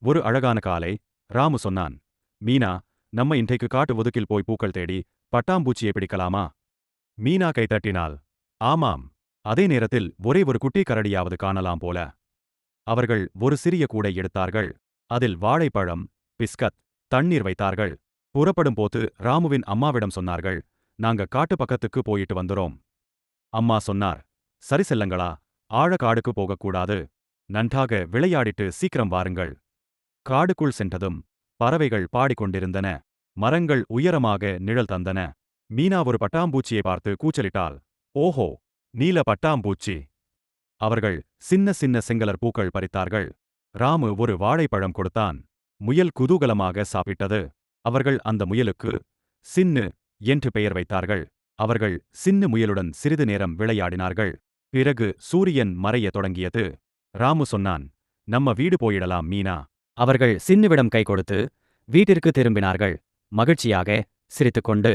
ஒரு அழகான காலை ராமு சொன்னான். மீனா, நம்ம இன்றைக்கு காட்டு ஒதுக்கில் போய் பூக்கள் தேடி பட்டாம்பூச்சியை பிடிக்கலாமா? மீனா கைதட்டினாள். ஆமாம். அதே நேரத்தில் ஒரே ஒரு குட்டி கரடியாவது காணலாம் போல. அவர்கள் ஒரு சிறிய கூடை எடுத்தார்கள். அதில் வாழைப்பழம், பிஸ்கட், தண்ணீர் வைத்தார்கள். புறப்படும் போது ராமுவின் அம்மாவிடம் சொன்னார்கள். நாங்க காட்டு பக்கத்துக்கு போயிட்டு வந்துறோம். அம்மா சொன்னார். சரி செல்லங்களா, ஆழ காடுக்கு போகக்கூடாது. நன்றாக விளையாடிட்டு சீக்கிரம் வாருங்கள். காடுக்குள் சென்றதும் பறவைகள் பாடிக்கொண்டிருந்தன. மரங்கள் உயரமாக நிழல் தந்தன. மீனா ஒரு பட்டாம்பூச்சியை பார்த்து கூச்சலிட்டாள். ஓஹோ, நீல பட்டாம்பூச்சி! அவர்கள் சின்ன சின்ன செங்கலர் பூக்கள் பறித்தார்கள். ராமு ஒரு வாழைப்பழம் கொடுத்தான். முயல் குதூகலமாக சாப்பிட்டது. அவர்கள் அந்த முயலுக்கு சின்னு என்று பெயர் வைத்தார்கள். அவர்கள் சின்னு முயலுடன் சிறிது நேரம் விளையாடினார்கள். பிறகு சூரியன் மறையத் தொடங்கியது. ராமு சொன்னான். நம்ம வீடு போயிடலாம் மீனா. அவர்கள் சின்னுவிடம் கை கொடுத்து வீட்டிற்கு திரும்பினார்கள். மகிழ்ச்சியாக சிரித்துக்கொண்டு.